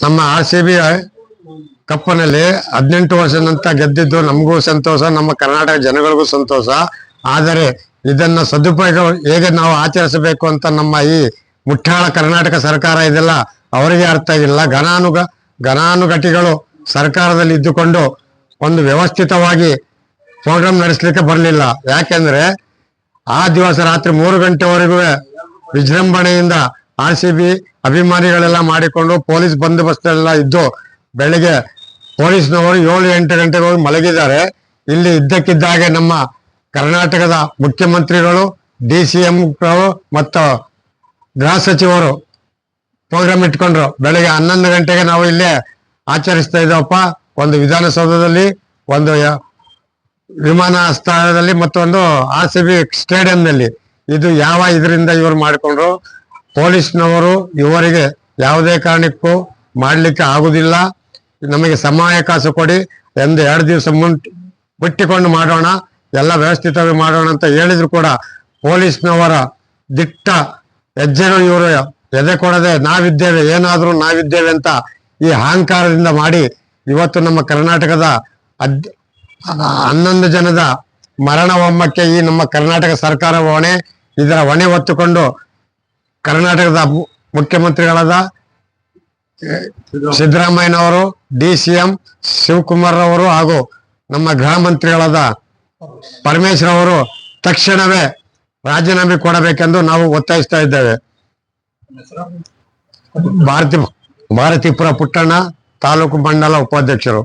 ನಮ್ಮ RCB ಕಪ್ಪಿನಲ್ಲಿ 18 ವರ್ಷದ ನಂತರ ಗೆದ್ದಿದ್ದು ನಮಗೂ ಸಂತೋಷ, ನಮ್ಮ ಕರ್ನಾಟಕ ಜನಗಳಿಗೂ ಸಂತೋಷ. ಆದರೆ ಇದನ್ನ ಸದುಪಯೋಗ ಹೇಗೆ ನಾವು ಆಚರಿಸಬೇಕು ಅಂತ ನಮ್ಮ ಈ ಮುಠ್ಠಾಳ ಕರ್ನಾಟಕ ಸರ್ಕಾರ ಇದೆಲ್ಲ ಅವರಿಗೆ ಅರ್ಥ ಆಗಿಲ್ಲ. ಘನಾನುಘಟಿಗಳು ಸರ್ಕಾರದಲ್ಲಿ ಇದ್ದುಕೊಂಡು ಒಂದು ವ್ಯವಸ್ಥಿತವಾಗಿ ಪ್ರೋಗ್ರಾಮ್ ನಡೆಸಲಿಕ್ಕೆ ಬರಲಿಲ್ಲ. ಯಾಕೆಂದ್ರೆ ಆ ದಿವಸ ರಾತ್ರಿ 3 ಗಂಟೆವರೆಗೂ ವಿಜೃಂಭಣೆಯಿಂದ RCB ಅಭಿಮಾನಿಗಳೆಲ್ಲ ಮಾಡಿಕೊಂಡು ಪೊಲೀಸ್ ಬಂದೋಬಸ್ತೆಲ್ಲ ಇದ್ದು ಬೆಳಿಗ್ಗೆ ಪೊಲೀಸ್ನವರು 7-8 ಗಂಟೆಗೆ ಹೋಗಿ ಮಲಗಿದ್ದಾರೆ. ಇಲ್ಲಿ ಇದ್ದಕ್ಕಿದ್ದಾಗೆ ನಮ್ಮ ಕರ್ನಾಟಕದ ಮುಖ್ಯಮಂತ್ರಿಗಳು, DCM ಮತ್ತು ಗೃಹ ಸಚಿವರು ಪ್ರೋಗ್ರಾಮ್ ಇಟ್ಕೊಂಡ್ರು. ಬೆಳಿಗ್ಗೆ 11 ಗಂಟೆಗೆ ನಾವು ಇಲ್ಲೇ ಆಚರಿಸ್ತಾ ಇದ್ದೇವಪ್ಪ. ಒಂದು ವಿಧಾನಸೌಧದಲ್ಲಿ, ಒಂದು ವಿಮಾನಾಶ್ರಯದಲ್ಲಿ, ಮತ್ತೊಂದು RCB ಸ್ಟೇಡಿಯಂನಲ್ಲಿ. ಇದು ಯಾವ ಇದರಿಂದ ಇವರು ಮಾಡಿಕೊಂಡ್ರು. ಪೊಲೀಸ್ನವರು ಇವರಿಗೆ ಯಾವುದೇ ಕಾರಣಕ್ಕೂ ಮಾಡಲಿಕ್ಕೆ ಆಗುದಿಲ್ಲ. ನಮಗೆ ಸಮಯಾವಕಾಶ ಕೊಡಿ, 2 ದಿವಸ ಬಿಟ್ಟಿಕೊಂಡು ಮಾಡೋಣ, ಎಲ್ಲ ವ್ಯವಸ್ಥಿತವಾಗಿ ಮಾಡೋಣ ಅಂತ ಹೇಳಿದ್ರು ಕೂಡ ಪೊಲೀಸ್ನವರ ದಿಟ್ಟ ಹೆಜ್ಜೆಗಳು ಇವರು ಎದೆ ಕೊಡದೆ ನಾವಿದ್ದೇವೆ, ಏನಾದ್ರೂ ನಾವಿದ್ದೇವೆ ಅಂತ ಈ ಅಹಂಕಾರದಿಂದ ಮಾಡಿ ಇವತ್ತು ನಮ್ಮ ಕರ್ನಾಟಕದ 11 ಜನದ ಮರಣ ಹೊಮ್ಮಕ್ಕೆ ಈ ನಮ್ಮ ಕರ್ನಾಟಕ ಸರ್ಕಾರ ಹೊಣೆ. ಇದರ ಹೊಣೆ ಹೊತ್ತುಕೊಂಡು ಕರ್ನಾಟಕದ ಮುಖ್ಯಮಂತ್ರಿಗಳಾದ ಸಿದ್ದರಾಮಯ್ಯನವರು, DCM ಶಿವಕುಮಾರ್ ಅವರು ಹಾಗೂ ನಮ್ಮ ಗೃಹ ಮಂತ್ರಿಗಳಾದ ಪರಮೇಶ್ವರ್ ಅವರು ತಕ್ಷಣವೇ ರಾಜೀನಾಮೆ ಕೊಡಬೇಕೆಂದು ನಾವು ಒತ್ತಾಯಿಸ್ತಾ ಇದ್ದೇವೆ. ಭಾರತೀಪುರ ಪುಟ್ಟಣ್ಣ, ತಾಲೂಕು ಮಂಡಲ ಉಪಾಧ್ಯಕ್ಷರು.